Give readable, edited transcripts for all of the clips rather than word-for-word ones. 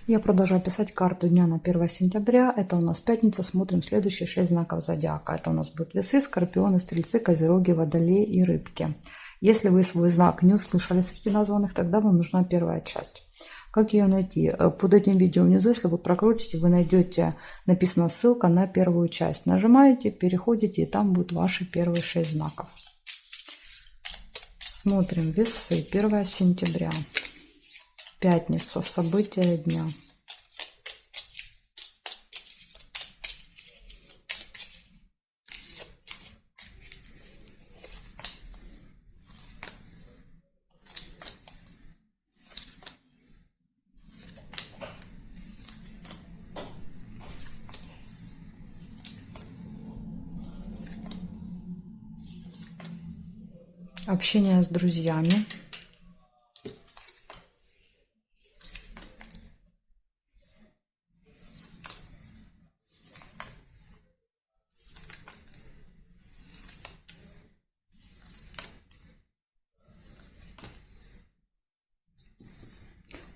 Я продолжаю писать карту дня на 1 сентября. Это у нас пятница. Смотрим следующие 6 знаков зодиака. Это у нас будут весы, скорпионы, стрельцы, козероги, водолеи и рыбки. Если вы свой знак не услышали среди названных, тогда вам нужна первая часть. Как ее найти? Под этим видео внизу, если вы прокрутите, вы найдете, написана ссылка на первую часть. Нажимаете, переходите, и там будут ваши первые 6 знаков. Смотрим весы. 1 сентября. Пятница. События дня. Общение с друзьями.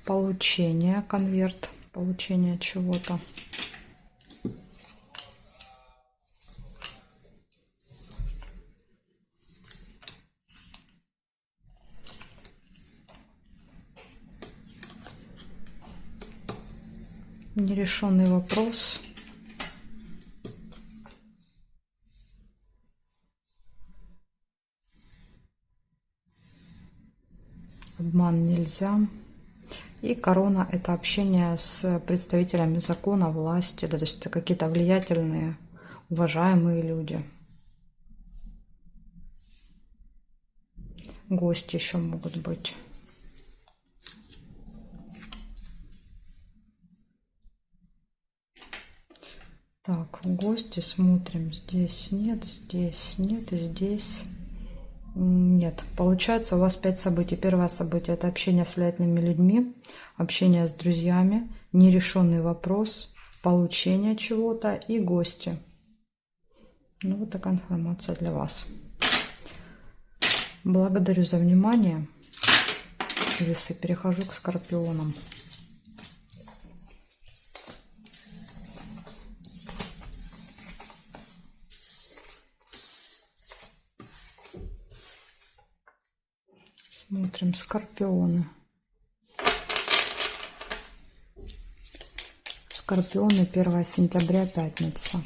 Получение, конверт, получение чего-то. Нерешенный вопрос. Обман нельзя. И корона – это общение с представителями закона, власти, да, то есть это какие-то влиятельные, уважаемые люди. Гости еще могут быть. Так, гости смотрим. Здесь нет, здесь нет, и здесь нет. Получается, у вас 5 событий. Первое событие – это общение с влиятельными людьми, общение с друзьями, нерешенный вопрос, получение чего-то и гости. Ну, вот такая информация для вас. Благодарю за внимание. Весы. Перехожу к скорпионам. Смотрим скорпионы. Скорпионы, 1 сентября, пятница.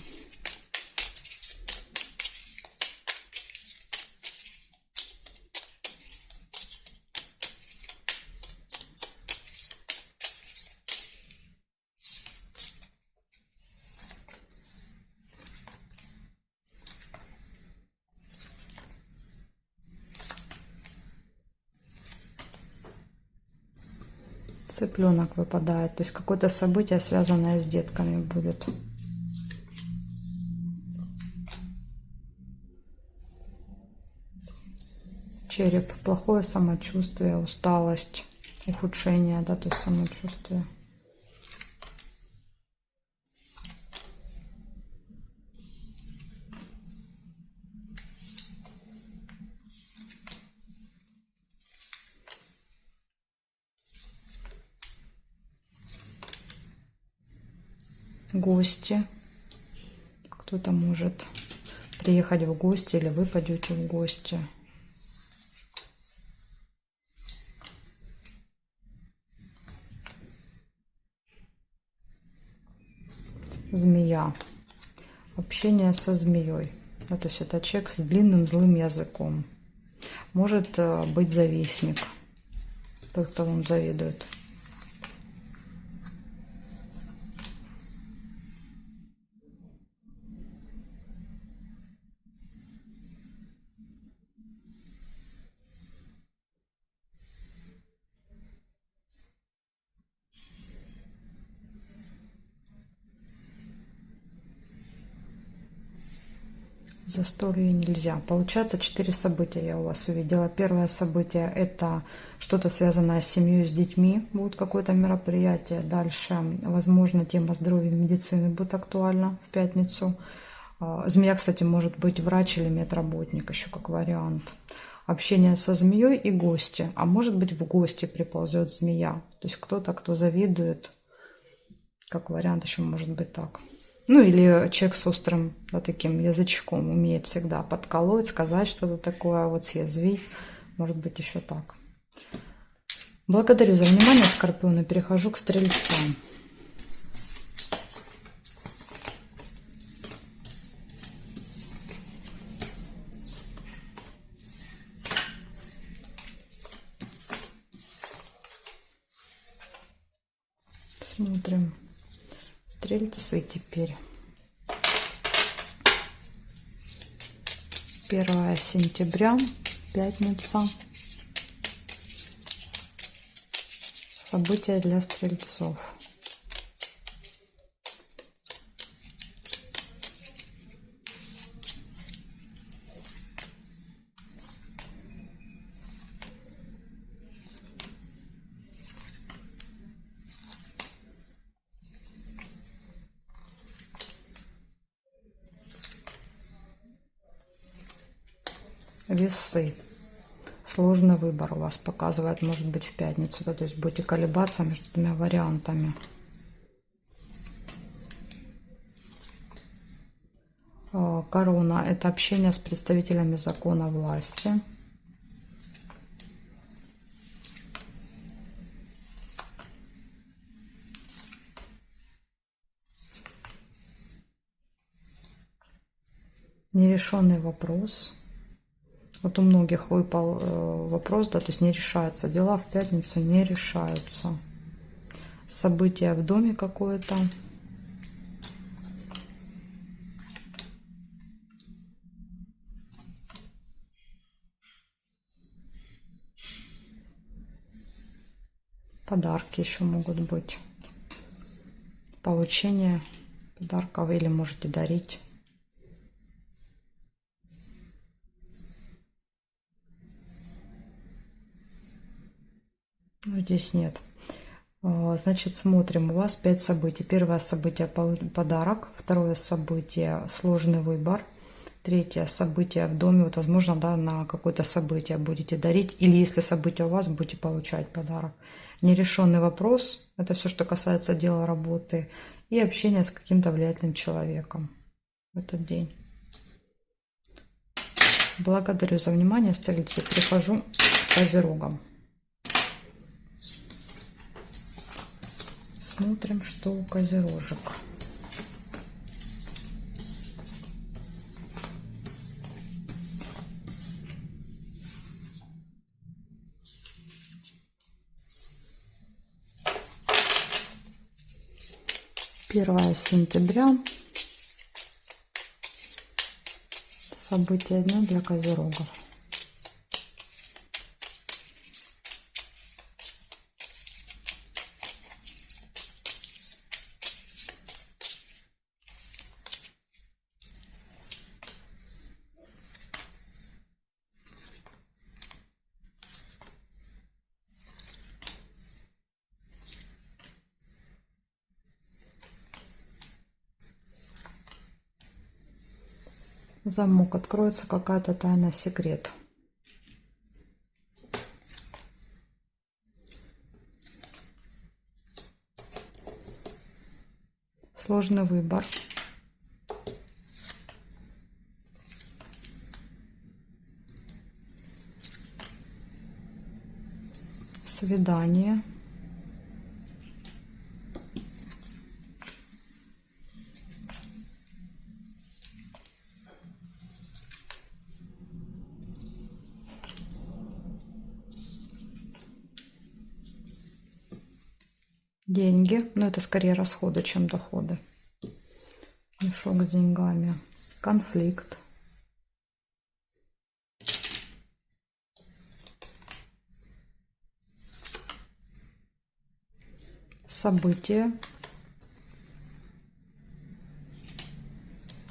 Цыпленок выпадает, то есть какое-то событие, связанное с детками, будет. Череп, плохое самочувствие, усталость, ухудшение, да, то есть самочувствие. Гости. Кто-то может приехать в гости, или вы пойдете в гости. Змея. Общение со змеей. Ну, то есть это человек с длинным злым языком. Может быть завистник. Тот, кто вам завидует. Застолье нельзя. Получается 4 события я у вас увидела. Первое событие – это что-то связанное с семьей, с детьми. Будет какое-то мероприятие. Дальше, возможно, тема здоровья и медицины будет актуальна в пятницу. Змея, кстати, может быть врач или медработник, еще как вариант. Общение со змеей и гости. А может быть, в гости приползет змея. То есть кто-то, кто завидует, Как вариант еще может быть так. Ну или человек с острым, да, таким язычком умеет всегда подколоть, сказать что-то такое, вот съязвить. Может быть еще так. Благодарю за внимание, Скорпионы. Перехожу к Стрельцам. Смотрим. Стрельцы теперь. 1 сентября, пятница. События для стрельцов. Весы. Сложный выбор у вас показывает, может быть, в пятницу. Да, то есть будете колебаться между двумя вариантами. Корона – это общение с представителями закона власти. Нерешенный вопрос. Вот у многих выпал вопрос, да, то есть не решаются. Дела в пятницу не решаются. Событие в доме какое-то. Подарки еще могут быть. Получение подарков или можете дарить. Но здесь нет. Значит, смотрим. У вас 5 событий. Первое событие – подарок. Второе событие – сложный выбор. Третье событие в доме. Вот, возможно, да, на какое-то событие будете дарить. Или если событие у вас, будете получать подарок. Нерешенный вопрос. Это все, что касается дела, работы. И общения с каким-то влиятельным человеком в этот день. Благодарю за внимание, Стрельцы. Перехожу к Козерогам. Смотрим, что у Козерожек. Первое сентября. События дня для Козерогов. Замок. Откроется какая-то тайна, секрет. Сложный выбор. Свидание. Деньги. Но это скорее расходы, чем доходы. Мешок с деньгами. Конфликт. Событие.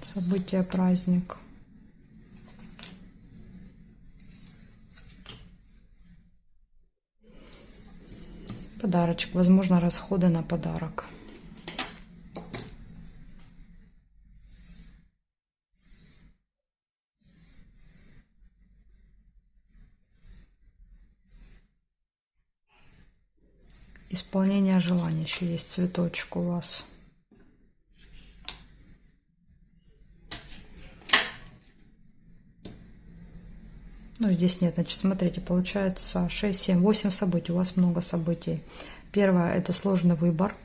Событие, праздник. Подарочек. Возможно, расходы на подарок. Исполнение желаний. Еще есть цветочек у вас. Ну, здесь нет. Значит, смотрите, получается 6, 7, 8 событий. У вас много событий. Первое – это сложный выбор.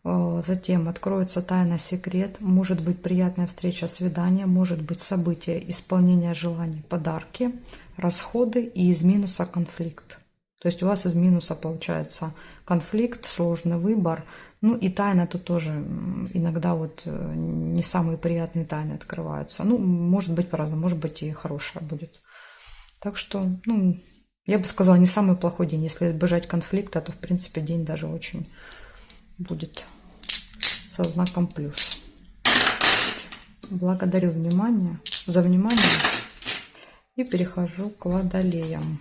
Затем откроется тайна, секрет. Может быть приятная встреча, свидание. Может быть событие, исполнение желаний, подарки, расходы и из минуса конфликт. То есть у вас из минуса получается конфликт, сложный выбор. Ну и тайна тут тоже иногда вот не самые приятные тайны открываются. Ну, может быть по-разному, может быть и хорошая будет. Так что, ну, я бы сказала, не самый плохой день. Если избежать конфликта, то, в принципе, день даже очень будет со знаком плюс. Благодарю за внимание и перехожу к водолеям.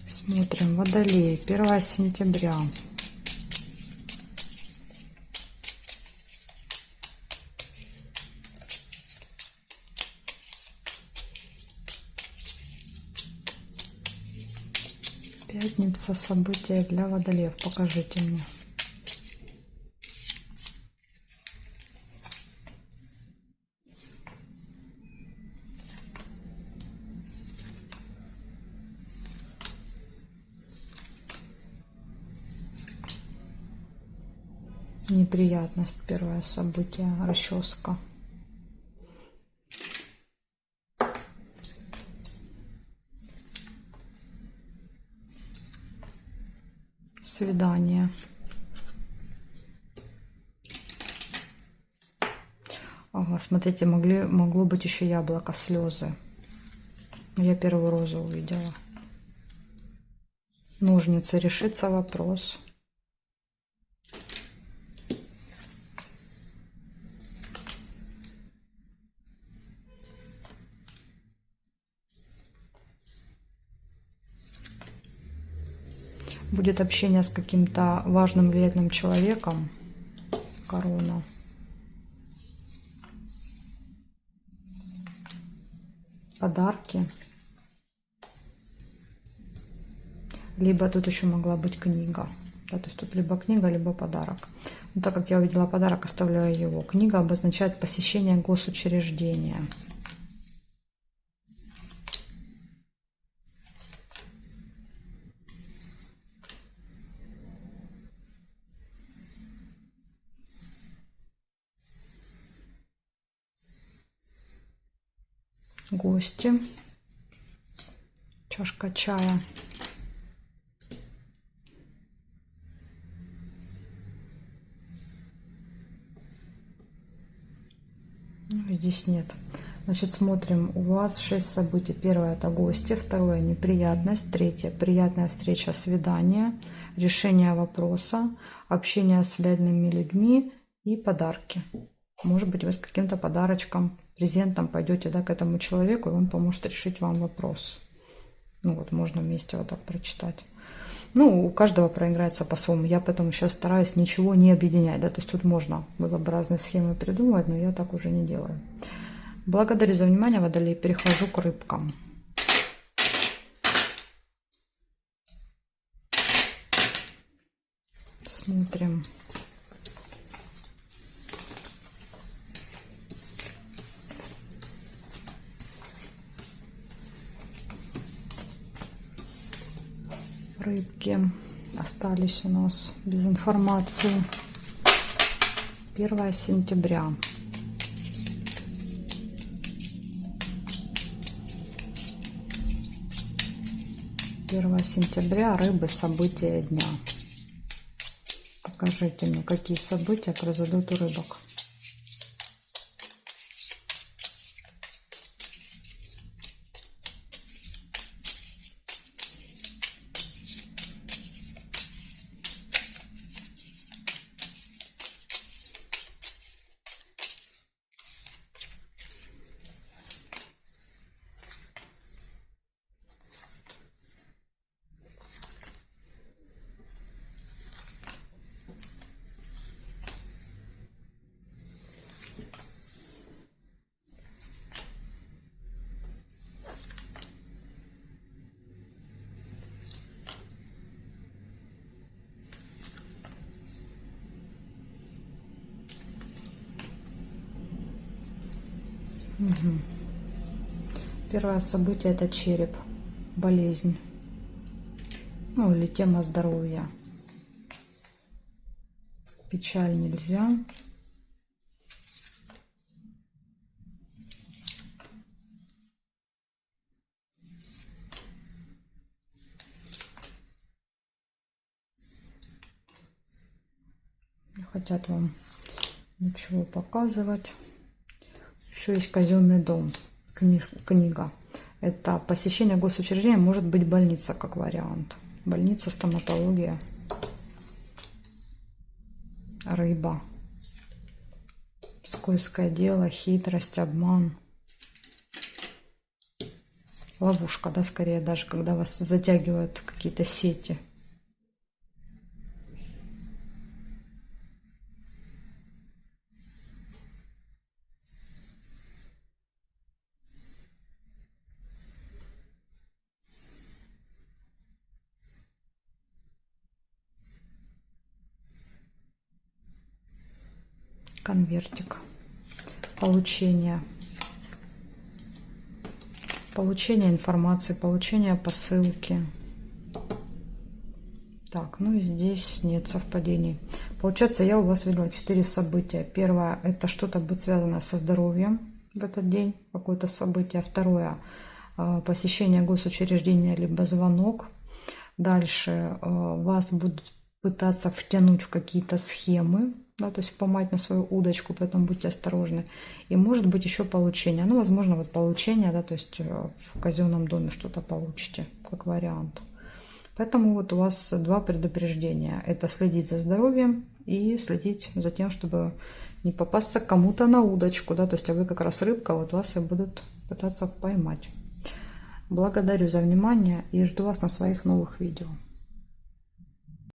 Смотрим, водолей, 1 сентября. Пятница, события для водолеев. Покажите мне. Неприятность, первое событие, расческа. Свидание. Ага, смотрите, могло быть еще яблоко, слезы. Я первую розу увидела. Ножницы, решится вопрос. Будет общение с каким-то важным, влиятельным человеком. Корона. Подарки. Либо тут еще могла быть книга. Да, то есть тут либо книга, либо подарок. Но так как я увидела подарок, оставляю его. Книга обозначает посещение госучреждения. Гости. Чашка чая. Здесь нет. Значит, смотрим. У вас 6 событий. Первое – это гости. Второе – неприятность. Третье – приятная встреча, свидание. Решение вопроса. Общение с влиятельными людьми. И подарки. Может быть, вы с каким-то подарочком, презентом пойдете, да, к этому человеку, и он поможет решить вам вопрос. Ну вот, можно вместе вот так прочитать. Ну, у каждого проиграется по-своему. Я поэтому сейчас стараюсь ничего не объединять. Да? То есть тут можно было бы разные схемы придумывать, но я так уже не делаю. Благодарю за внимание, водолей. Перехожу к рыбкам. Смотрим. Рыбки остались у нас без информации. 1 сентября. Сентября. Рыбы. События дня. Покажите мне, какие события произойдут у рыбок. Первое событие — это череп, болезнь, ну или тема здоровья. Печаль нельзя. Не хотят вам ничего показывать. Еще есть казенный дом, книга. Это посещение госучреждения, может быть больница как вариант. Больница, стоматология, рыба, скользкое дело, хитрость, обман, ловушка, да, скорее даже, когда вас затягивают в какие-то сети. Конвертик. Получение информации, получение посылки. Так, ну и здесь нет совпадений. Получается, я у вас видела 4 события. Первое — это что-то будет связано со здоровьем в этот день, какое-то событие. Второе — посещение госучреждения либо звонок. Дальше вас будут пытаться втянуть в какие-то схемы, да, то есть поймать на свою удочку, поэтому будьте осторожны. И может быть еще получение. Ну, возможно, вот получение, да, то есть в казенном доме что-то получите, как вариант. Поэтому вот у вас 2 предупреждения. Это следить за здоровьем и следить за тем, чтобы не попасться кому-то на удочку, да, то есть а вы как раз рыбка, вот вас и будут пытаться поймать. Благодарю за внимание и жду вас на своих новых видео.